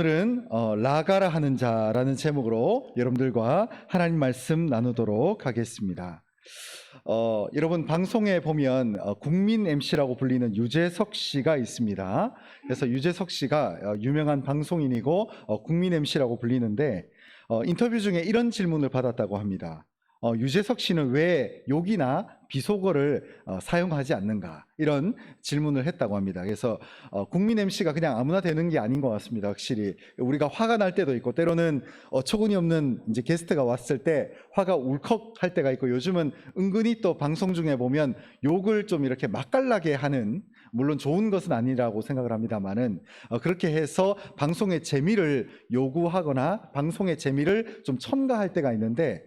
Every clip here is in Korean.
오늘은 라가라 하는 자라는 제목으로 여러분들과 하나님 말씀 나누도록 하겠습니다. 여러분 방송에 보면 국민 MC라고 불리는 유재석 씨가 있습니다. 그래서 유재석 씨가 유명한 방송인이고 국민 MC라고 불리는데 인터뷰 중에 이런 질문을 받았다고 합니다. 유재석 씨는 왜 욕이나 비속어를 사용하지 않는가, 이런 질문을 했다고 합니다. 그래서 국민 MC가 그냥 아무나 되는 게 아닌 것 같습니다. 확실히 우리가 화가 날 때도 있고, 때로는 어처구니 없는 이제 게스트가 왔을 때 화가 울컥할 때가 있고, 요즘은 은근히 또 방송 중에 보면 욕을 좀 이렇게 맛깔나게 하는, 물론 좋은 것은 아니라고 생각을 합니다만은 그렇게 해서 방송의 재미를 요구하거나 방송의 재미를 좀 첨가할 때가 있는데,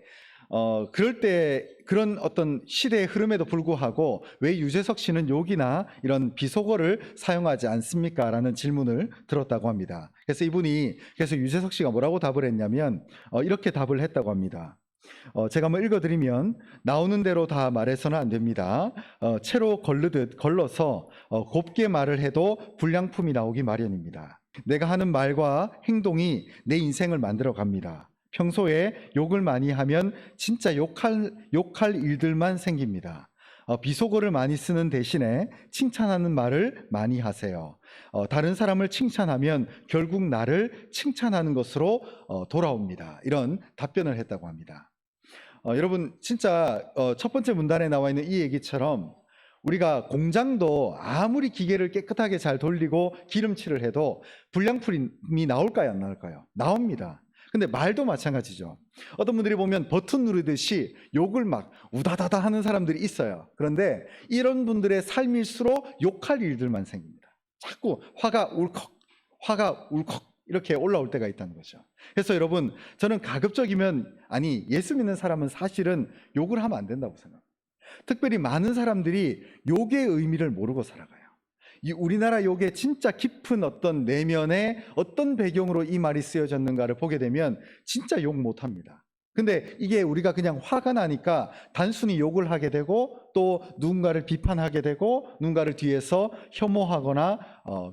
그럴 때 그런 어떤 시대의 흐름에도 불구하고 왜 유재석 씨는 욕이나 이런 비속어를 사용하지 않습니까? 라는 질문을 들었다고 합니다. 그래서 이분이 유재석 씨가 뭐라고 답을 했냐면 이렇게 답을 했다고 합니다. 제가 한번 읽어드리면, 나오는 대로 다 말해서는 안 됩니다. 채로 걸르듯 걸러서 곱게 말을 해도 불량품이 나오기 마련입니다. 내가 하는 말과 행동이 내 인생을 만들어 갑니다. 평소에 욕을 많이 하면 진짜 욕할 일들만 생깁니다. 비속어를 많이 쓰는 대신에 칭찬하는 말을 많이 하세요. 다른 사람을 칭찬하면 결국 나를 칭찬하는 것으로 돌아옵니다. 이런 답변을 했다고 합니다. 여러분, 진짜 첫 번째 문단에 나와 있는 이 얘기처럼 우리가 공장도 아무리 기계를 깨끗하게 잘 돌리고 기름칠을 해도 불량품이 나올까요, 안 나올까요? 나옵니다. 근데 말도 마찬가지죠. 어떤 분들이 보면 버튼 누르듯이 욕을 막 우다다다 하는 사람들이 있어요. 그런데 이런 분들의 삶일수록 욕할 일들만 생깁니다. 자꾸 화가 울컥 이렇게 올라올 때가 있다는 거죠. 그래서 여러분, 저는 가급적이면, 예수 믿는 사람은 사실은 욕을 하면 안 된다고 생각합니다. 특별히 많은 사람들이 욕의 의미를 모르고 살아가요. 이 우리나라 욕의 진짜 깊은 어떤 내면에 어떤 배경으로 이 말이 쓰여졌는가를 보게 되면 진짜 욕 못합니다. 근데 이게 우리가 그냥 화가 나니까 단순히 욕을 하게 되고, 또 누군가를 비판하게 되고, 누군가를 뒤에서 혐오하거나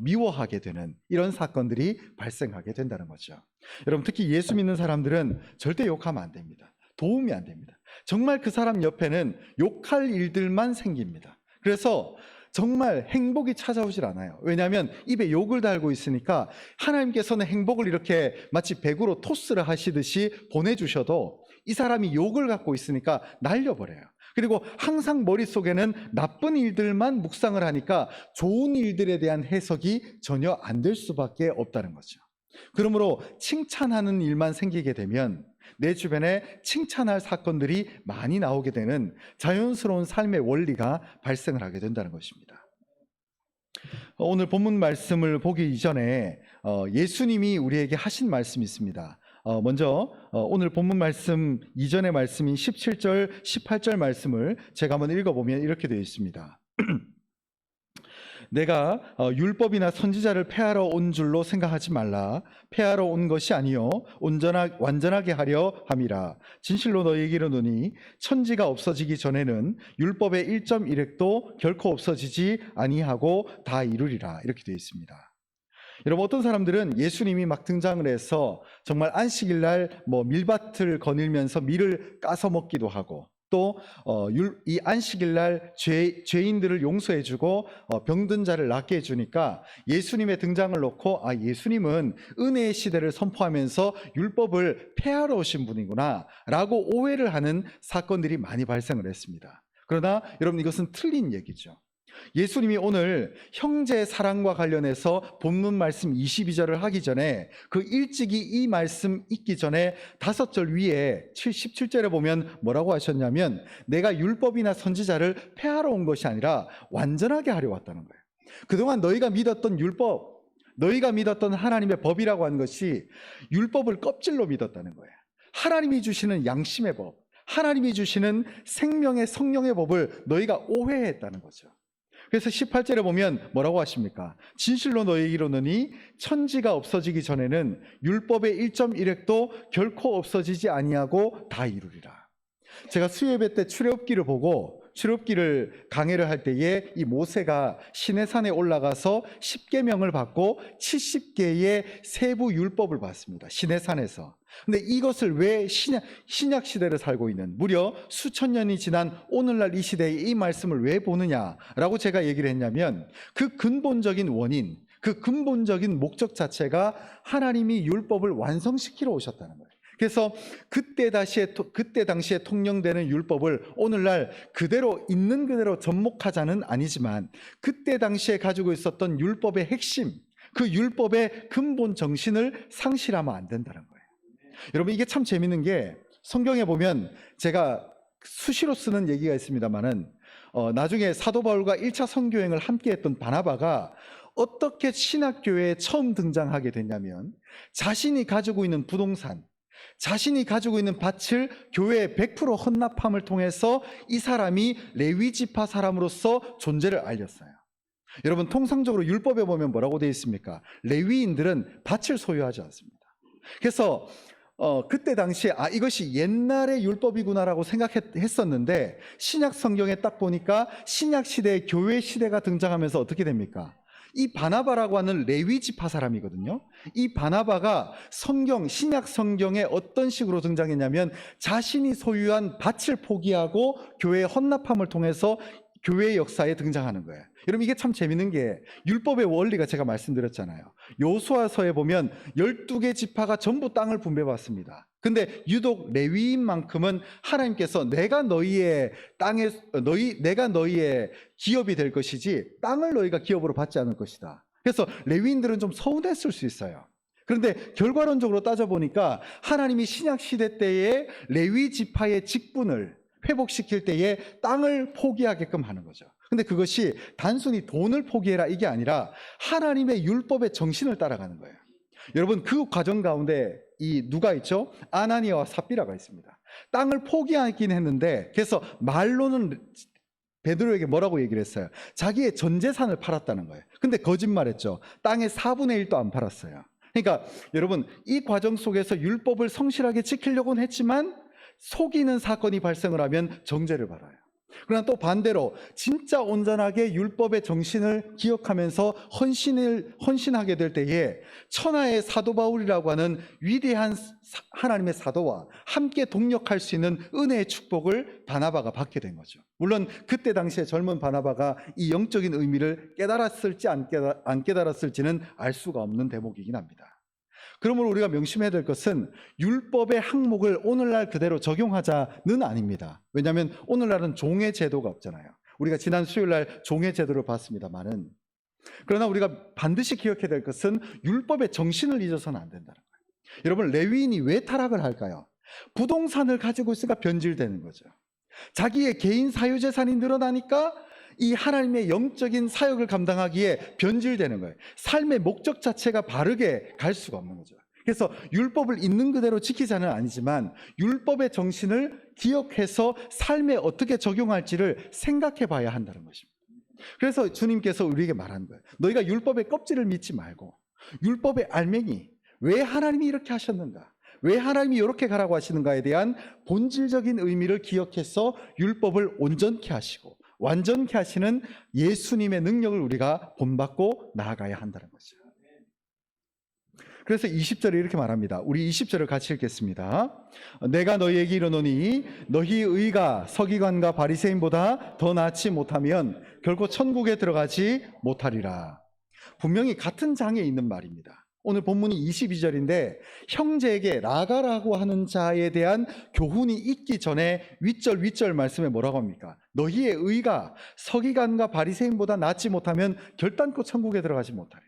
미워하게 되는 이런 사건들이 발생하게 된다는 거죠. 여러분, 특히 예수 믿는 사람들은 절대 욕하면 안 됩니다. 도움이 안 됩니다. 정말 그 사람 옆에는 욕할 일들만 생깁니다. 그래서 정말 행복이 찾아오질 않아요. 왜냐하면 입에 욕을 달고 있으니까 하나님께서는 행복을 이렇게 마치 배구로 토스를 하시듯이 보내주셔도 이 사람이 욕을 갖고 있으니까 날려버려요. 그리고 항상 머릿속에는 나쁜 일들만 묵상을 하니까 좋은 일들에 대한 해석이 전혀 안 될 수밖에 없다는 거죠. 그러므로 칭찬하는 일만 생기게 되면 내 주변에 칭찬할 사건들이 많이 나오게 되는 자연스러운 삶의 원리가 발생을 하게 된다는 것입니다. 오늘 본문 말씀을 보기 이전에 예수님이 우리에게 하신 말씀이 있습니다. 먼저 오늘 본문 말씀 이전의 말씀인 17절, 18절 말씀을 제가 한번 읽어보면 이렇게 되어 있습니다. 내가 율법이나 선지자를 폐하러 온 줄로 생각하지 말라. 폐하러 온 것이 아니요 완전하게 하려 함이라. 진실로 너희에게 이르노니 천지가 없어지기 전에는 율법의 1.1획도 결코 없어지지 아니하고 다 이루리라. 이렇게 되어 있습니다. 여러분, 어떤 사람들은 예수님이 막 등장을 해서 정말 안식일 날 밀밭을 거닐면서 밀을 까서 먹기도 하고, 또 이 안식일 날 죄인들을 용서해주고 병든 자를 낫게 해주니까 예수님의 등장을 놓고 예수님은 은혜의 시대를 선포하면서 율법을 폐하러 오신 분이구나 라고 오해를 하는 사건들이 많이 발생을 했습니다. 그러나 여러분, 이것은 틀린 얘기죠. 예수님이 오늘 형제 사랑과 관련해서 본문 말씀 22절을 하기 전에, 그 일찍이 이 말씀 읽기 전에 5절 위에 17절에 보면 뭐라고 하셨냐면, 내가 율법이나 선지자를 폐하러 온 것이 아니라 완전하게 하려 왔다는 거예요. 그동안 너희가 믿었던 율법, 너희가 믿었던 하나님의 법이라고 하는 것이 율법을 껍질로 믿었다는 거예요. 하나님이 주시는 양심의 법, 하나님이 주시는 생명의 성령의 법을 너희가 오해했다는 거죠. 그래서 18절에 보면 뭐라고 하십니까? 진실로 너희에게 이르노니 천지가 없어지기 전에는 율법의 1.1획도 결코 없어지지 아니하고 다 이루리라. 제가 수요예배 때 출애굽기를 보고 출애굽기를 강해를 할 때에 이 모세가 시내산에 올라가서 10계명을 받고 70개의 세부 율법을 받습니다. 시내산에서. 근데 이것을 왜 신약 시대를 살고 있는 무려 수천 년이 지난 오늘날 이 시대에 이 말씀을 왜 보느냐라고 제가 얘기를 했냐면 그 근본적인 원인, 그 근본적인 목적 자체가 하나님이 율법을 완성시키러 오셨다는 거예요. 그래서 그때 당시에 통용되는 율법을 오늘날 그대로 있는 그대로 접목하자는 아니지만 그때 당시에 가지고 있었던 율법의 핵심, 그 율법의 근본 정신을 상실하면 안 된다는 거예요. 여러분 이게 참 재밌는 게 성경에 보면 제가 수시로 쓰는 얘기가 있습니다만은 나중에 사도 바울과 1차 선교행을 함께 했던 바나바가 어떻게 신학교회에 처음 등장하게 됐냐면 자신이 가지고 있는 부동산, 자신이 가지고 있는 밭을 교회에 100% 헌납함을 통해서 이 사람이 레위 지파 사람으로서 존재를 알렸어요. 여러분 통상적으로 율법에 보면 뭐라고 되어 있습니까? 레위인들은 밭을 소유하지 않습니다. 그래서 그때 당시에 이것이 옛날의 율법이구나라고 생각했었는데 신약 성경에 딱 보니까 신약 시대에 교회 시대가 등장하면서 어떻게 됩니까? 이 바나바라고 하는 레위 지파 사람이거든요. 이 바나바가 신약 성경에 어떤 식으로 등장했냐면 자신이 소유한 밭을 포기하고 교회의 헌납함을 통해서 교회의 역사에 등장하는 거예요. 여러분 이게 참 재밌는 게 율법의 원리가 제가 말씀드렸잖아요. 여호수아서에 보면 12개 지파가 전부 땅을 분배받습니다. 근데 유독 레위인만큼은 하나님께서 내가 너희의 기업이 될 것이지 땅을 너희가 기업으로 받지 않을 것이다. 그래서 레위인들은 좀 서운했을 수 있어요. 그런데 결과론적으로 따져보니까 하나님이 신약 시대 때에 레위 지파의 직분을 회복시킬 때에 땅을 포기하게끔 하는 거죠. 근데 그것이 단순히 돈을 포기해라 이게 아니라 하나님의 율법의 정신을 따라가는 거예요. 여러분 그 과정 가운데 누가 있죠? 아나니아와 삽비라가 있습니다. 땅을 포기하긴 했는데 그래서 말로는 베드로에게 뭐라고 얘기를 했어요? 자기의 전 재산을 팔았다는 거예요. 근데 거짓말했죠. 땅의 4분의 1도 안 팔았어요. 그러니까 여러분 이 과정 속에서 율법을 성실하게 지키려고는 했지만 속이는 사건이 발생을 하면 정죄를 받아요. 그러나 또 반대로 진짜 온전하게 율법의 정신을 기억하면서 헌신하게 될 때에 천하의 사도 바울이라고 하는 위대한 하나님의 사도와 함께 동력할 수 있는 은혜의 축복을 바나바가 받게 된 거죠. 물론 그때 당시에 젊은 바나바가 이 영적인 의미를 깨달았을지 안 깨달았을지는 알 수가 없는 대목이긴 합니다. 그러므로 우리가 명심해야 될 것은 율법의 항목을 오늘날 그대로 적용하자는 아닙니다. 왜냐하면 오늘날은 종의 제도가 없잖아요. 우리가 지난 수요일날 종의 제도를 봤습니다만은 그러나 우리가 반드시 기억해야 될 것은 율법의 정신을 잊어서는 안 된다는 거예요. 여러분 레위인이 왜 타락을 할까요? 부동산을 가지고 있으니까 변질되는 거죠. 자기의 개인 사유재산이 늘어나니까 이 하나님의 영적인 사역을 감당하기에 변질되는 거예요. 삶의 목적 자체가 바르게 갈 수가 없는 거죠. 그래서 율법을 있는 그대로 지키자는 아니지만 율법의 정신을 기억해서 삶에 어떻게 적용할지를 생각해 봐야 한다는 것입니다. 그래서 주님께서 우리에게 말하는 거예요. 너희가 율법의 껍질을 믿지 말고 율법의 알맹이, 왜 하나님이 이렇게 하셨는가, 왜 하나님이 이렇게 가라고 하시는가에 대한 본질적인 의미를 기억해서 율법을 온전케 하시고 완전케 하시는 예수님의 능력을 우리가 본받고 나아가야 한다는 거죠. 그래서 20절에 이렇게 말합니다. 우리 20절을 같이 읽겠습니다. 내가 너희에게 이르노니 너희 의가 서기관과 바리새인보다 더 낫지 못하면 결코 천국에 들어가지 못하리라. 분명히 같은 장에 있는 말입니다. 오늘 본문이 22절인데 형제에게 라가라고 하는 자에 대한 교훈이 있기 전에 윗절 말씀에 뭐라고 합니까? 너희의 의가 서기관과 바리새인보다 낫지 못하면 결단코 천국에 들어가지 못하리라.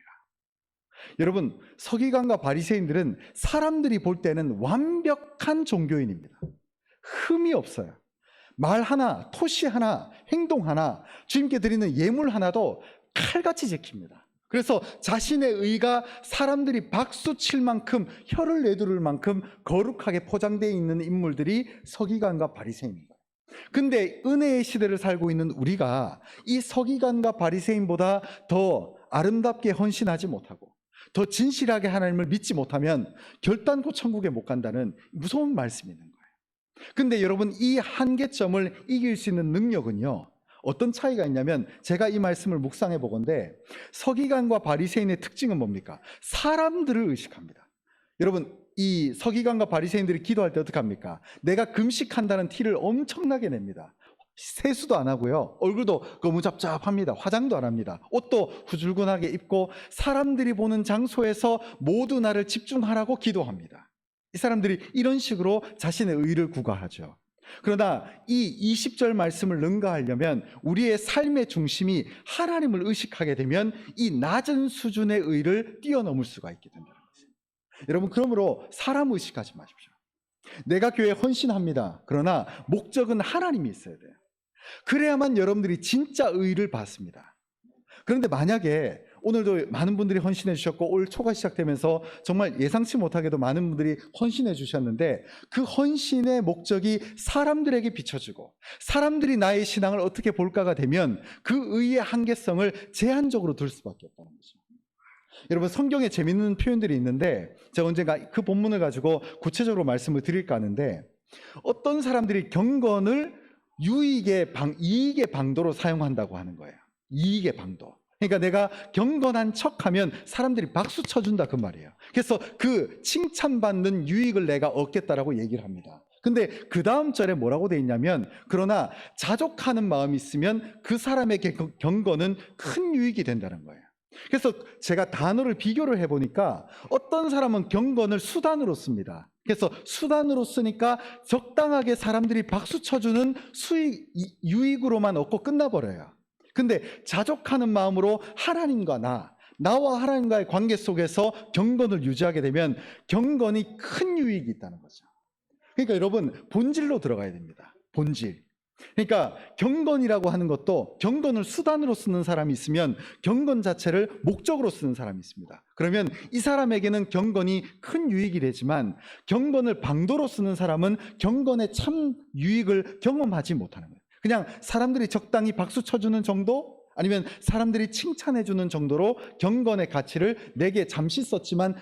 여러분 서기관과 바리새인들은 사람들이 볼 때는 완벽한 종교인입니다. 흠이 없어요. 말 하나, 토시 하나, 행동 하나, 주님께 드리는 예물 하나도 칼같이 지킵니다. 그래서 자신의 의가 사람들이 박수 칠 만큼 혀를 내두를 만큼 거룩하게 포장되어 있는 인물들이 서기관과 바리새인입니다. 근데 은혜의 시대를 살고 있는 우리가 이 서기관과 바리새인보다 더 아름답게 헌신하지 못하고 더 진실하게 하나님을 믿지 못하면 결단코 천국에 못 간다는 무서운 말씀이 있는 거예요. 근데 여러분, 이 한계점을 이길 수 있는 능력은요, 어떤 차이가 있냐면, 제가 이 말씀을 묵상해 보건대 서기관과 바리새인의 특징은 뭡니까? 사람들을 의식합니다. 여러분, 이 서기관과 바리새인들이 기도할 때 어떻게 합니까? 내가 금식한다는 티를 엄청나게 냅니다. 세수도 안 하고요, 얼굴도 거무잡잡합니다. 화장도 안 합니다. 옷도 후줄근하게 입고 사람들이 보는 장소에서 모두 나를 집중하라고 기도합니다. 이 사람들이 이런 식으로 자신의 의를 구가하죠. 그러나 이 20절 말씀을 능가하려면 우리의 삶의 중심이 하나님을 의식하게 되면 이 낮은 수준의 의를 뛰어넘을 수가 있게 된다는 거죠. 여러분, 그러므로 사람 의식하지 마십시오. 내가 교회에 헌신합니다. 그러나 목적은 하나님이 있어야 돼요. 그래야만 여러분들이 진짜 의를 받습니다. 그런데 만약에 오늘도 많은 분들이 헌신해 주셨고 올 초가 시작되면서 정말 예상치 못하게도 많은 분들이 헌신해 주셨는데, 그 헌신의 목적이 사람들에게 비춰지고 사람들이 나의 신앙을 어떻게 볼까가 되면 그 의의 한계성을 제한적으로 둘 수밖에 없다는 거죠. 여러분, 성경에 재밌는 표현들이 있는데 제가 언젠가 그 본문을 가지고 구체적으로 말씀을 드릴까 하는데, 어떤 사람들이 경건을 이익의 방도로 사용한다고 하는 거예요. 이익의 방도. 그러니까 내가 경건한 척하면 사람들이 박수 쳐준다, 그 말이에요. 그래서 그 칭찬받는 유익을 내가 얻겠다라고 얘기를 합니다. 근데 그 다음 절에 뭐라고 돼 있냐면, 그러나 자족하는 마음이 있으면 그 사람의 경건은 큰 유익이 된다는 거예요. 그래서 제가 단어를 비교를 해보니까 어떤 사람은 경건을 수단으로 씁니다. 그래서 수단으로 쓰니까 적당하게 사람들이 박수 쳐주는 유익으로만 얻고 끝나버려요. 근데 자족하는 마음으로 하나님과 나와 하나님과의 관계 속에서 경건을 유지하게 되면 경건이 큰 유익이 있다는 거죠. 그러니까 여러분, 본질로 들어가야 됩니다. 본질. 그러니까 경건이라고 하는 것도, 경건을 수단으로 쓰는 사람이 있으면 경건 자체를 목적으로 쓰는 사람이 있습니다. 그러면 이 사람에게는 경건이 큰 유익이 되지만, 경건을 방도로 쓰는 사람은 경건의 참 유익을 경험하지 못하는 거예요. 그냥 사람들이 적당히 박수 쳐주는 정도, 아니면 사람들이 칭찬해주는 정도로 경건의 가치를 내게 잠시 썼지만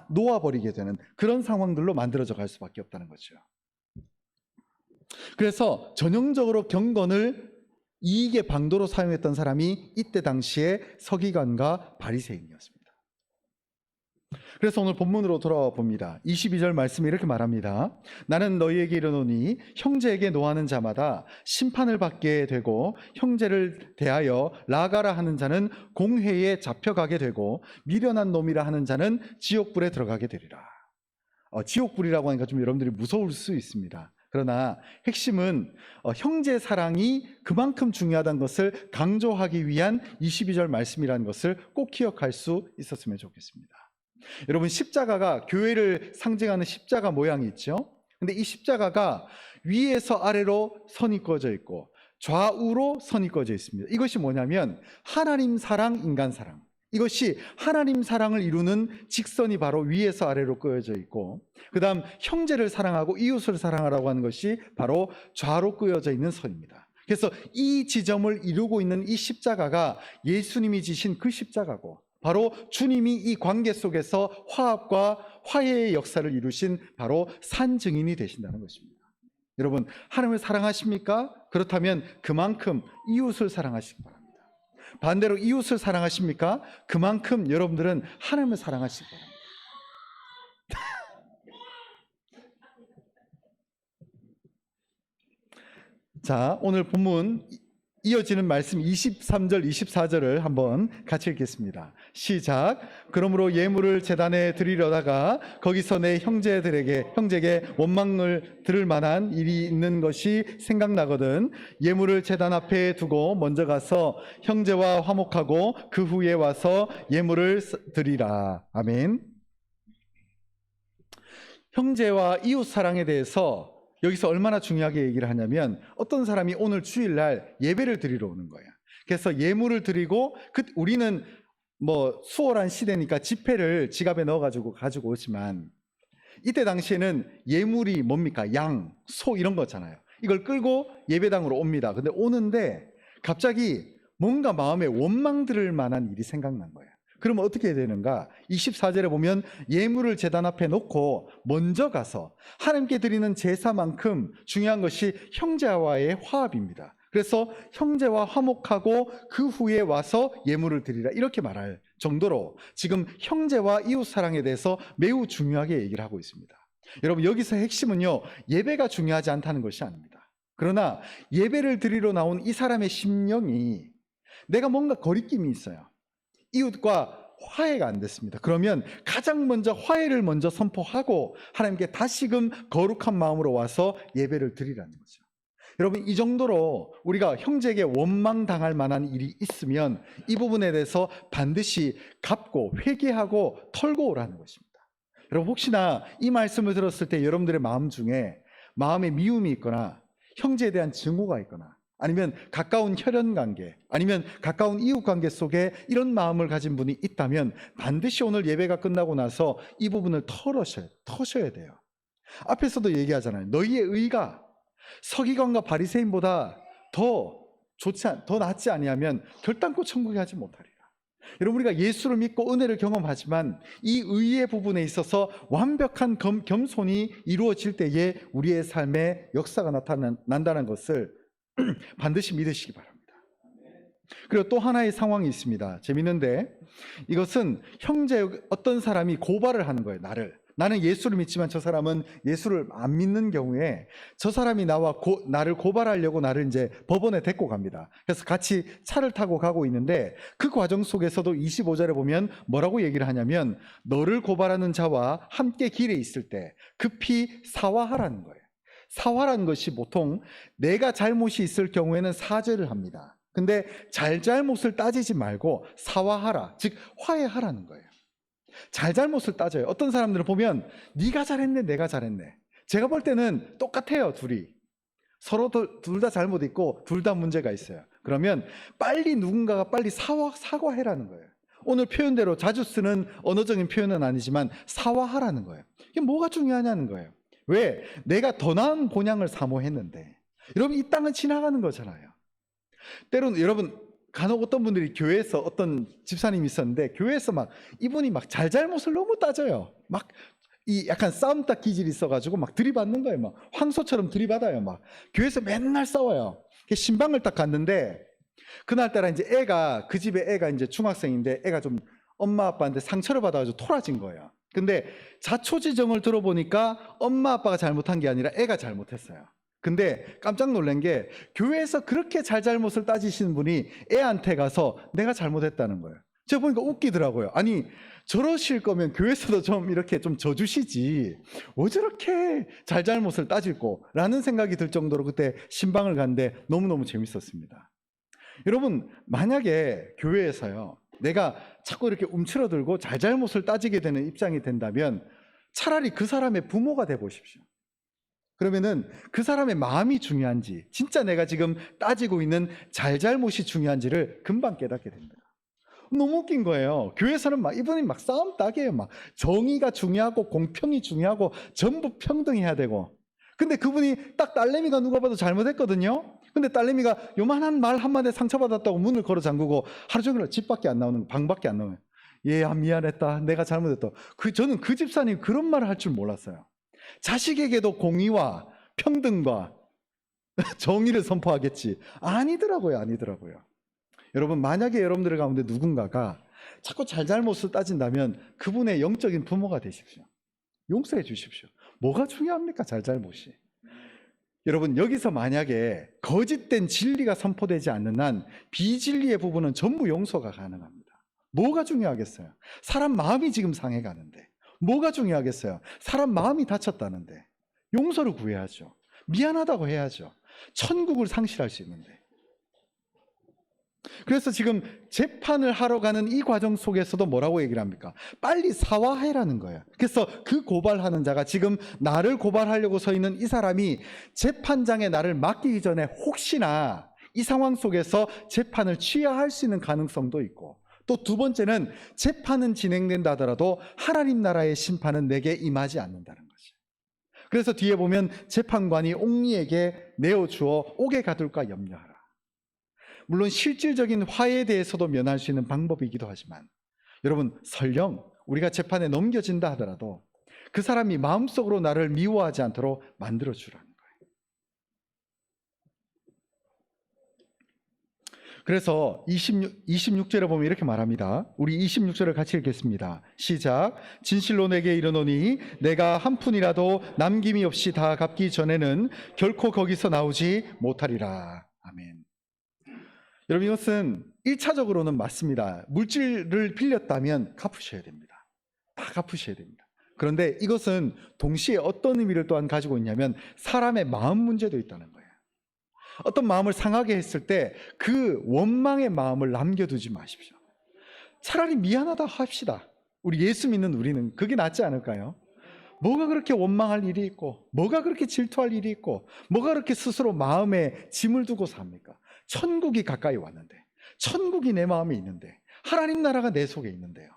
놓아버리게 되는 그런 상황들로 만들어져 갈 수밖에 없다는 거죠. 그래서 전형적으로 경건을 이익의 방도로 사용했던 사람이 이때 당시에 서기관과 바리새인이었습니다. 그래서 오늘 본문으로 돌아와 봅니다. 22절 말씀이 이렇게 말합니다. 나는 너희에게 이르노니 형제에게 노하는 자마다 심판을 받게 되고, 형제를 대하여 라가라 하는 자는 공회에 잡혀가게 되고, 미련한 놈이라 하는 자는 지옥불에 들어가게 되리라. 지옥불이라고 하니까 좀 여러분들이 무서울 수 있습니다. 그러나 핵심은 형제 사랑이 그만큼 중요하다는 것을 강조하기 위한 22절 말씀이라는 것을 꼭 기억할 수 있었으면 좋겠습니다. 여러분, 십자가가, 교회를 상징하는 십자가 모양이 있죠. 근데 이 십자가가 위에서 아래로 선이 꺼져 있고 좌우로 선이 꺼져 있습니다. 이것이 뭐냐면 하나님 사랑, 인간 사랑, 이것이 하나님 사랑을 이루는 직선이 바로 위에서 아래로 끄어져 있고, 그 다음 형제를 사랑하고 이웃을 사랑하라고 하는 것이 바로 좌로 끄어져 있는 선입니다. 그래서 이 지점을 이루고 있는 이 십자가가 예수님이 지신 그 십자가고, 바로 주님이 이 관계 속에서 화합과 화해의 역사를 이루신 바로 산증인이 되신다는 것입니다. 여러분, 하나님을 사랑하십니까? 그렇다면 그만큼 이웃을 사랑하시기 바랍니다. 반대로 이웃을 사랑하십니까? 그만큼 여러분들은 하나님을 사랑하시기 바랍니다. 자, 오늘 본문 이어지는 말씀 23절, 24절을 한번 같이 읽겠습니다. 시작. 그러므로 예물을 제단에 드리려다가 거기서 내 형제에게 원망을 들을 만한 일이 있는 것이 생각나거든 예물을 제단 앞에 두고 먼저 가서 형제와 화목하고 그 후에 와서 예물을 드리라. 아멘. 형제와 이웃 사랑에 대해서 여기서 얼마나 중요하게 얘기를 하냐면, 어떤 사람이 오늘 주일날 예배를 드리러 오는 거예요. 그래서 예물을 드리고, 우리는 수월한 시대니까 지폐를 지갑에 넣어가지고 가지고 오지만, 이때 당시에는 예물이 뭡니까? 양, 소 이런 거잖아요. 이걸 끌고 예배당으로 옵니다. 근데 오는데 갑자기 뭔가 마음에 원망 들을 만한 일이 생각난 거예요. 그러면 어떻게 되는가? 24절에 보면 예물을 제단 앞에 놓고 먼저 가서 하나님께 드리는 제사만큼 중요한 것이 형제와의 화합입니다. 그래서 형제와 화목하고 그 후에 와서 예물을 드리라 이렇게 말할 정도로 지금 형제와 이웃 사랑에 대해서 매우 중요하게 얘기를 하고 있습니다. 여러분, 여기서 핵심은요, 예배가 중요하지 않다는 것이 아닙니다. 그러나 예배를 드리러 나온 이 사람의 심령이 내가 뭔가 거리낌이 있어요. 이웃과 화해가 안 됐습니다. 그러면 가장 먼저 화해를 먼저 선포하고 하나님께 다시금 거룩한 마음으로 와서 예배를 드리라는 거죠. 여러분, 이 정도로 우리가 형제에게 원망당할 만한 일이 있으면 이 부분에 대해서 반드시 갚고 회개하고 털고 오라는 것입니다. 여러분, 혹시나 이 말씀을 들었을 때 여러분들의 마음 중에 마음에 미움이 있거나 형제에 대한 증오가 있거나 아니면 가까운 혈연관계 아니면 가까운 이웃관계 속에 이런 마음을 가진 분이 있다면 반드시 오늘 예배가 끝나고 나서 이 부분을 터셔야 돼요. 앞에서도 얘기하잖아요. 너희의 의가 서기관과 바리새인보다 더 낫지 아니하면 결단코 천국에 가지 못하리라. 여러분, 우리가 예수를 믿고 은혜를 경험하지만 이 의의 부분에 있어서 완벽한 겸손이 이루어질 때에 우리의 삶에 역사가 나타난다는 것을 반드시 믿으시기 바랍니다. 그리고 또 하나의 상황이 있습니다. 재밌는데 이것은 형제 어떤 사람이 고발을 하는 거예요. 나는 예수를 믿지만 저 사람은 예수를 안 믿는 경우에 저 사람이 나를 고발하려고 나를 이제 법원에 데리고 갑니다. 그래서 같이 차를 타고 가고 있는데 그 과정 속에서도 25절에 보면 뭐라고 얘기를 하냐면 너를 고발하는 자와 함께 길에 있을 때 급히 사화하라는 거예요. 사화라는 것이 보통 내가 잘못이 있을 경우에는 사죄를 합니다. 근데 잘못을 따지지 말고 사화하라, 즉 화해하라는 거예요. 잘못을 따져요. 어떤 사람들은 보면 네가 잘했네, 내가 잘했네. 제가 볼 때는 똑같아요, 둘이. 서로 둘 다 잘못 있고 둘 다 문제가 있어요. 그러면 누군가가 빨리 사과해라는 거예요. 오늘 표현대로 자주 쓰는 언어적인 표현은 아니지만 사과하라는 거예요. 이게 뭐가 중요하냐는 거예요. 왜? 내가 더 나은 본향을 사모했는데. 여러분, 이 땅은 지나가는 거잖아요. 때로는 여러분, 간혹 어떤 분들이 교회에서 어떤 집사님이 있었는데 교회에서 이분이 잘잘못을 너무 따져요. 이 약간 싸움따 기질이 있어가지고 들이받는 거예요. 황소처럼 들이받아요. 교회에서 맨날 싸워요. 신방을 딱 갔는데 그날따라 이제 그 집에 애가 이제 중학생인데 애가 좀 엄마 아빠한테 상처를 받아가지고 토라진 거예요. 근데 자초지정을 들어보니까 엄마 아빠가 잘못한 게 아니라 애가 잘못했어요. 근데 깜짝 놀란 게 교회에서 그렇게 잘못을 따지시는 분이 애한테 가서 내가 잘못했다는 거예요. 제가 보니까 웃기더라고요. 아니, 저러실 거면 교회에서도 좀 이렇게 좀 져주시지 왜 저렇게 잘못을 따질고 라는 생각이 들 정도로 그때 신방을 갔는데 너무너무 재밌었습니다. 여러분, 만약에 교회에서요 내가 자꾸 이렇게 움츠러들고 잘못을 따지게 되는 입장이 된다면 차라리 그 사람의 부모가 돼 보십시오. 그러면은 그 사람의 마음이 중요한지, 진짜 내가 지금 따지고 있는 잘못이 중요한지를 금방 깨닫게 됩니다. 너무 웃긴 거예요. 교회에서는 이분이 싸움 딱이에요. 정의가 중요하고 공평이 중요하고 전부 평등해야 되고. 근데 그분이 딱 딸내미가 누가 봐도 잘못했거든요. 근데 딸내미가 요만한 말 한마디에 상처받았다고 문을 걸어 잠그고 하루 종일 집 밖에 안 나오는, 방 밖에 안 나오는. 미안했다. 내가 잘못했다. 저는 그 집사님 그런 말을 할 줄 몰랐어요. 자식에게도 공의와 평등과 정의를 선포하겠지. 아니더라고요. 여러분, 만약에 여러분들 가운데 누군가가 자꾸 잘못을 따진다면 그분의 영적인 부모가 되십시오. 용서해 주십시오. 뭐가 중요합니까? 잘못이. 여러분, 여기서 만약에 거짓된 진리가 선포되지 않는 한 비진리의 부분은 전부 용서가 가능합니다. 뭐가 중요하겠어요? 사람 마음이 지금 상해가는데. 뭐가 중요하겠어요? 사람 마음이 다쳤다는데. 용서를 구해야죠. 미안하다고 해야죠. 천국을 상실할 수 있는데. 그래서 지금 재판을 하러 가는 이 과정 속에서도 뭐라고 얘기를 합니까? 빨리 사과해라는 거예요. 그래서 그 고발하는 자가 지금 나를 고발하려고 서 있는 이 사람이 재판장에 나를 맡기기 전에 혹시나 이 상황 속에서 재판을 취하할 수 있는 가능성도 있고, 또 두 번째는 재판은 진행된다 하더라도 하나님 나라의 심판은 내게 임하지 않는다는 거죠. 그래서 뒤에 보면 재판관이 옥리에게 내어주어 옥에 가둘까 염려하라. 물론 실질적인 화해에 대해서도 면할 수 있는 방법이기도 하지만 여러분, 설령 우리가 재판에 넘겨진다 하더라도 그 사람이 마음속으로 나를 미워하지 않도록 만들어 주라는 거예요. 그래서 26절에 보면 이렇게 말합니다. 우리 26절을 같이 읽겠습니다. 시작. 진실로 내게 이르노니 내가 한 푼이라도 남김이 없이 다 갚기 전에는 결코 거기서 나오지 못하리라. 아멘. 여러분, 이것은 1차적으로는 맞습니다. 물질을 빌렸다면 갚으셔야 됩니다. 다 갚으셔야 됩니다. 그런데 이것은 동시에 어떤 의미를 또한 가지고 있냐면 사람의 마음 문제도 있다는 거예요. 어떤 마음을 상하게 했을 때 그 원망의 마음을 남겨두지 마십시오. 차라리 미안하다 합시다. 우리 예수 믿는 우리는 그게 낫지 않을까요? 뭐가 그렇게 원망할 일이 있고, 뭐가 그렇게 질투할 일이 있고, 뭐가 그렇게 스스로 마음에 짐을 두고 삽니까? 천국이 가까이 왔는데, 천국이 내 마음에 있는데, 하나님 나라가 내 속에 있는데요.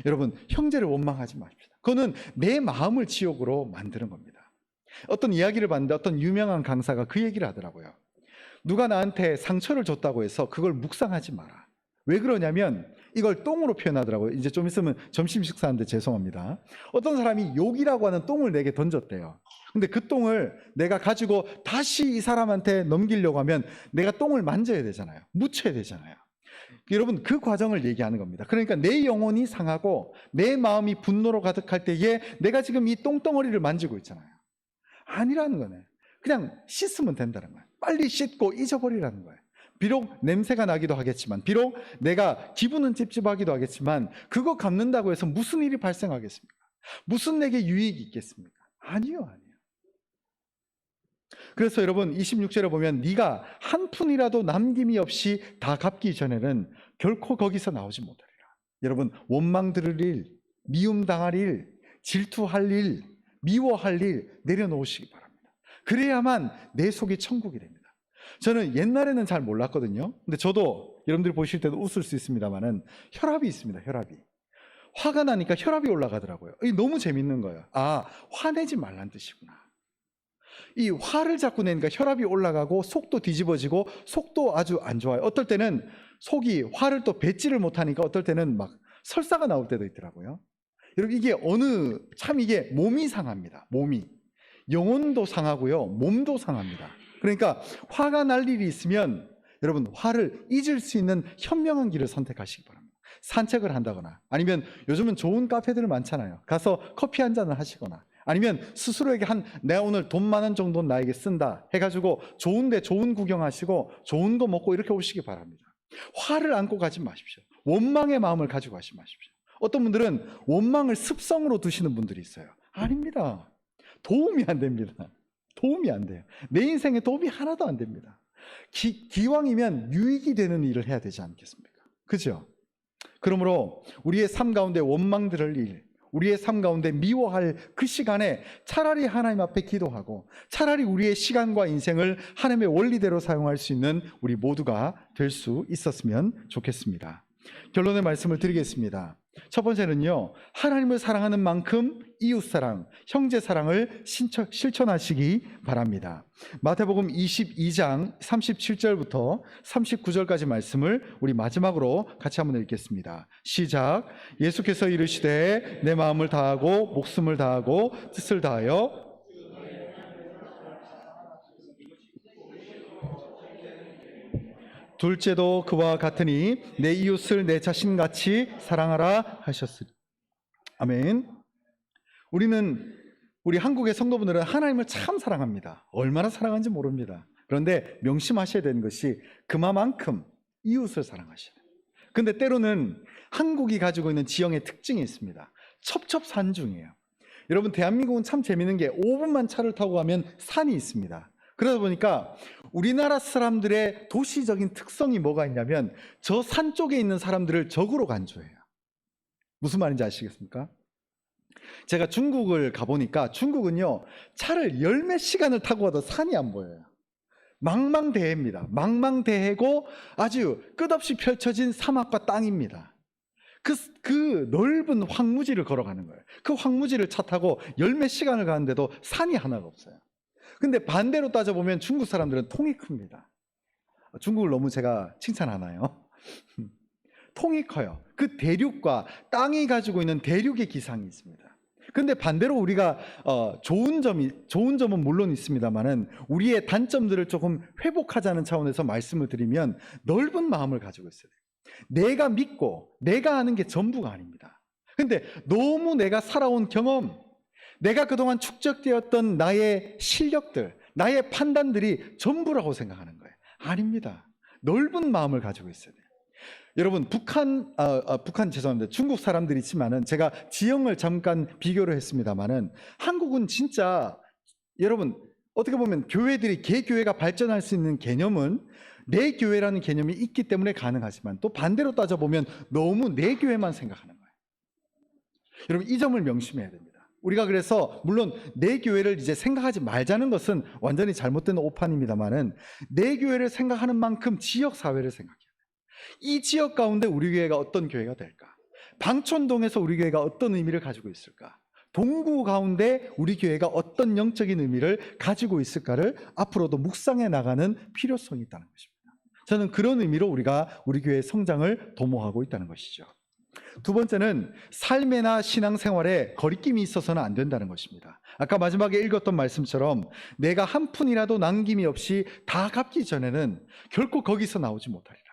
여러분, 형제를 원망하지 마십시다. 그거는 내 마음을 지옥으로 만드는 겁니다. 어떤 이야기를 봤는데 어떤 유명한 강사가 그 얘기를 하더라고요. 누가 나한테 상처를 줬다고 해서 그걸 묵상하지 마라. 왜 그러냐면 이걸 똥으로 표현하더라고요. 이제 좀 있으면 점심 식사하는데 죄송합니다. 어떤 사람이 욕이라고 하는 똥을 내게 던졌대요. 근데 그 똥을 내가 가지고 다시 이 사람한테 넘기려고 하면 내가 똥을 만져야 되잖아요. 묻혀야 되잖아요. 여러분, 그 과정을 얘기하는 겁니다. 그러니까 내 영혼이 상하고 내 마음이 분노로 가득할 때에 내가 지금 이 똥덩어리를 만지고 있잖아요. 아니라는 거네. 그냥 씻으면 된다는 거예요. 빨리 씻고 잊어버리라는 거예요. 비록 냄새가 나기도 하겠지만, 비록 내가 기분은 찝찝하기도 하겠지만, 그거 갚는다고 해서 무슨 일이 발생하겠습니까? 무슨 내게 유익이 있겠습니까? 아니요. 그래서 여러분, 26절에 보면 네가 한 푼이라도 남김이 없이 다 갚기 전에는 결코 거기서 나오지 못하리라. 여러분, 원망 들을 일, 미움 당할 일, 질투할 일, 미워할 일 내려놓으시기 바랍니다. 그래야만 내 속이 천국이 됩니다. 저는 옛날에는 잘 몰랐거든요. 근데 저도 여러분들이 보실 때도 웃을 수 있습니다만은 혈압이 있습니다. 혈압이. 화가 나니까 혈압이 올라가더라고요. 이게 너무 재밌는 거예요. 아, 화내지 말란 뜻이구나. 이 화를 자꾸 내니까 혈압이 올라가고 속도 뒤집어지고 속도 아주 안 좋아요. 어떨 때는 속이 화를 또 뱉지를 못하니까 어떨 때는 막 설사가 나올 때도 있더라고요. 여러분, 이게 이게 몸이 상합니다. 몸이. 영혼도 상하고요. 몸도 상합니다. 그러니까 화가 날 일이 있으면 여러분, 화를 잊을 수 있는 현명한 길을 선택하시기 바랍니다. 산책을 한다거나, 아니면 요즘은 좋은 카페들 많잖아요. 가서 커피 한 잔을 하시거나, 아니면 스스로에게 내가 오늘 돈 10,000원 정도는 나에게 쓴다 해가지고 좋은데 좋은 구경하시고 좋은 거 먹고 이렇게 오시기 바랍니다. 화를 안고 가지 마십시오. 원망의 마음을 가지고 가지 마십시오. 어떤 분들은 원망을 습성으로 두시는 분들이 있어요. 아닙니다. 도움이 안 됩니다. 도움이 안 돼요. 내 인생에 도움이 하나도 안 됩니다. 기왕이면 유익이 되는 일을 해야 되지 않겠습니까? 그죠? 그러므로 우리의 삶 가운데 원망 들을 일, 우리의 삶 가운데 미워할 그 시간에 차라리 하나님 앞에 기도하고, 차라리 우리의 시간과 인생을 하나님의 원리대로 사용할 수 있는 우리 모두가 될 수 있었으면 좋겠습니다. 결론의 말씀을 드리겠습니다. 첫 번째는요, 하나님을 사랑하는 만큼 이웃사랑, 형제사랑을 실천하시기 바랍니다. 마태복음 22장 37절부터 39절까지 말씀을 우리 마지막으로 같이 한번 읽겠습니다. 시작. 예수께서 이르시되 내 마음을 다하고 목숨을 다하고 뜻을 다하여 둘째도 그와 같으니 내 이웃을 내 자신같이 사랑하라 하셨으니. 아멘. 우리 한국의 성도분들은 하나님을 참 사랑합니다. 얼마나 사랑하는지 모릅니다. 그런데 명심하셔야 되는 것이 그만큼 이웃을 사랑하셔야 돼요. 근데 때로는 한국이 가지고 있는 지형의 특징이 있습니다. 첩첩산중이에요. 여러분, 대한민국은 참 재밌는 게 5분만 차를 타고 가면 산이 있습니다. 그러다 보니까 우리나라 사람들의 도시적인 특성이 뭐가 있냐면 저 산 쪽에 있는 사람들을 적으로 간주해요. 무슨 말인지 아시겠습니까? 제가 중국을 가보니까 중국은요, 차를 열 몇 시간을 타고 가도 산이 안 보여요. 망망대해입니다. 망망대해고 아주 끝없이 펼쳐진 사막과 땅입니다. 그 넓은 황무지를 걸어가는 거예요. 그 황무지를 차 타고 열 몇 시간을 가는데도 산이 하나가 없어요. 근데 반대로 따져보면 중국 사람들은 통이 큽니다. 중국을 너무 제가 칭찬하나요? 통이 커요. 그 대륙과 땅이 가지고 있는 대륙의 기상이 있습니다. 근데 반대로 우리가 좋은 점은 물론 있습니다만은 우리의 단점들을 조금 회복하자는 차원에서 말씀을 드리면 넓은 마음을 가지고 있어야 돼요. 내가 믿고 내가 아는 게 전부가 아닙니다. 근데 너무 내가 살아온 경험, 내가 그동안 축적되었던 나의 실력들, 나의 판단들이 전부라고 생각하는 거예요. 아닙니다. 넓은 마음을 가지고 있어야 돼요. 여러분, 북한 죄송합니다. 중국 사람들이 있지만은 제가 지형을 잠깐 비교를 했습니다만은 한국은 진짜 여러분 어떻게 보면 교회들이 개교회가 발전할 수 있는 개념은 내 교회라는 개념이 있기 때문에 가능하지만 또 반대로 따져보면 너무 내 교회만 생각하는 거예요. 여러분 이 점을 명심해야 됩니다. 우리가 그래서 물론 내 교회를 이제 생각하지 말자는 것은 완전히 잘못된 오판입니다만은 내 교회를 생각하는 만큼 지역 사회를 생각해요. 이 지역 가운데 우리 교회가 어떤 교회가 될까? 방촌동에서 우리 교회가 어떤 의미를 가지고 있을까? 동구 가운데 우리 교회가 어떤 영적인 의미를 가지고 있을까를 앞으로도 묵상해 나가는 필요성이 있다는 것입니다. 저는 그런 의미로 우리가 우리 교회의 성장을 도모하고 있다는 것이죠. 두 번째는 삶이나 신앙생활에 거리낌이 있어서는 안 된다는 것입니다. 아까 마지막에 읽었던 말씀처럼 내가 한 푼이라도 남김이 없이 다 갚기 전에는 결코 거기서 나오지 못하리라.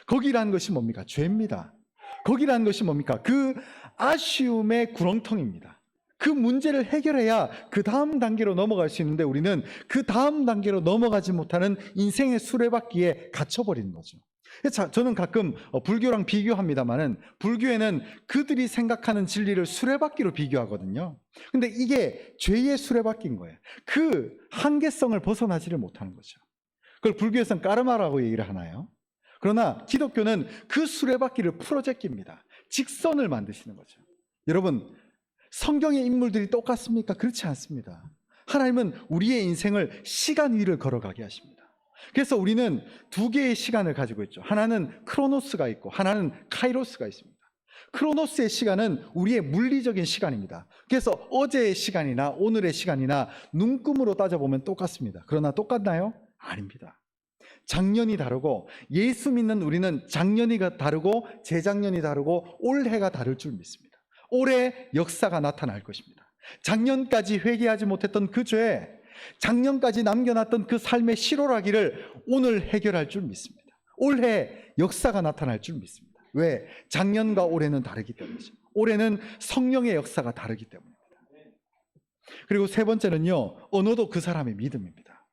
거기라는 것이 뭡니까? 죄입니다. 거기라는 것이 뭡니까? 그 아쉬움의 구렁텅입니다. 그 문제를 해결해야 그 다음 단계로 넘어갈 수 있는데 우리는 그 다음 단계로 넘어가지 못하는 인생의 수레바퀴에 갇혀버리는 거죠. 저는 가끔 불교랑 비교합니다만은 불교에는 그들이 생각하는 진리를 수레바퀴로 비교하거든요. 근데 이게 죄의 수레바퀴인 거예요. 그 한계성을 벗어나지를 못하는 거죠. 그걸 불교에서는 까르마라고 얘기를 하나요? 그러나 기독교는 그 수레바퀴를 풀어제낍니다. 직선을 만드시는 거죠. 여러분, 성경의 인물들이 똑같습니까? 그렇지 않습니다. 하나님은 우리의 인생을 시간 위를 걸어가게 하십니다. 그래서 우리는 두 개의 시간을 가지고 있죠. 하나는 크로노스가 있고 하나는 카이로스가 있습니다. 크로노스의 시간은 우리의 물리적인 시간입니다. 그래서 어제의 시간이나 오늘의 시간이나 눈금으로 따져보면 똑같습니다. 그러나 똑같나요? 아닙니다. 작년이 다르고 예수 믿는 우리는 작년이 다르고 재작년이 다르고 올해가 다를 줄 믿습니다. 올해 역사가 나타날 것입니다. 작년까지 회개하지 못했던 그 죄, 작년까지 남겨놨던 그 삶의 실오라기를 오늘 해결할 줄 믿습니다. 올해 역사가 나타날 줄 믿습니다. 왜? 작년과 올해는 다르기 때문이죠. 올해는 성령의 역사가 다르기 때문입니다. 그리고 세 번째는요, 언어도 그 사람의 믿음입니다.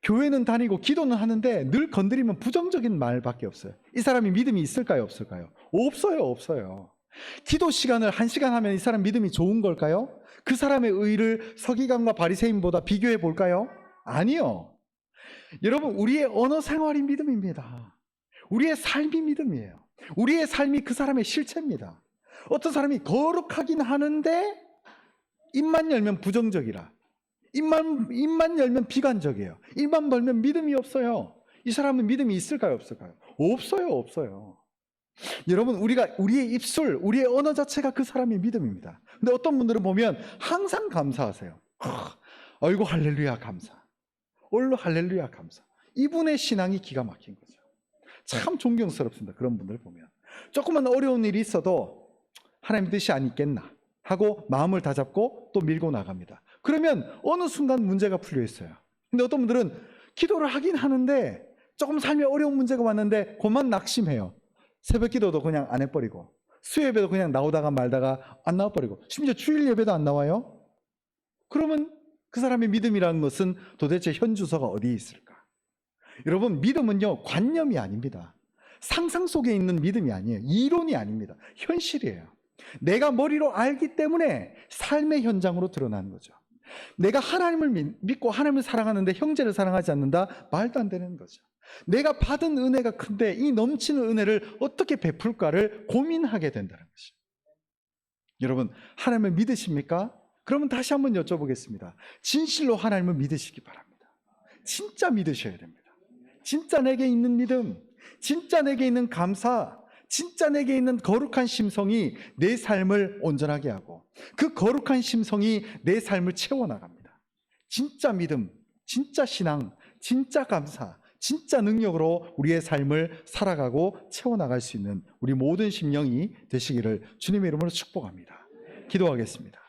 교회는 다니고 기도는 하는데 늘 건드리면 부정적인 말밖에 없어요. 이 사람이 믿음이 있을까요? 없을까요? 없어요. 기도 시간을 1시간 하면 이 사람 믿음이 좋은 걸까요? 그 사람의 의를 서기관과 바리새인보다 비교해 볼까요? 아니요. 여러분, 우리의 언어 생활이 믿음입니다. 우리의 삶이 믿음이에요. 우리의 삶이 그 사람의 실체입니다. 어떤 사람이 거룩하긴 하는데 입만 열면 부정적이라, 입만 열면 비관적이에요. 입만 벌면 믿음이 없어요. 이 사람은 믿음이 있을까요? 없을까요? 없어요. 여러분, 우리의 입술, 우리의 언어 자체가 그 사람의 믿음입니다. 근데 어떤 분들은 보면 항상 감사하세요. 어이구 할렐루야 감사, 올로 할렐루야 감사. 이분의 신앙이 기가 막힌 거죠. 참 존경스럽습니다. 그런 분들 보면 조금만 어려운 일이 있어도 하나님 뜻이 아니겠나 하고 마음을 다잡고 또 밀고 나갑니다. 그러면 어느 순간 문제가 풀려 있어요. 근데 어떤 분들은 기도를 하긴 하는데 조금 삶에 어려운 문제가 왔는데 그만 낙심해요. 새벽 기도도 그냥 안 해버리고 수요예배도 그냥 나오다가 말다가 안 나와버리고 심지어 주일 예배도 안 나와요. 그러면 그 사람의 믿음이라는 것은 도대체 현주소가 어디에 있을까? 여러분, 믿음은요 관념이 아닙니다. 상상 속에 있는 믿음이 아니에요. 이론이 아닙니다. 현실이에요. 내가 머리로 알기 때문에 삶의 현장으로 드러나는 거죠. 내가 하나님을 믿고 하나님을 사랑하는데 형제를 사랑하지 않는다? 말도 안 되는 거죠. 내가 받은 은혜가 큰데 이 넘치는 은혜를 어떻게 베풀까를 고민하게 된다는 것이죠. 여러분, 하나님을 믿으십니까? 그러면 다시 한번 여쭤보겠습니다. 진실로 하나님을 믿으시기 바랍니다. 진짜 믿으셔야 됩니다. 진짜 내게 있는 믿음, 진짜 내게 있는 감사, 진짜 내게 있는 거룩한 심성이 내 삶을 온전하게 하고 그 거룩한 심성이 내 삶을 채워나갑니다. 진짜 믿음, 진짜 신앙, 진짜 감사, 진짜 능력으로 우리의 삶을 살아가고 채워나갈 수 있는 우리 모든 심령이 되시기를 주님의 이름으로 축복합니다. 기도하겠습니다.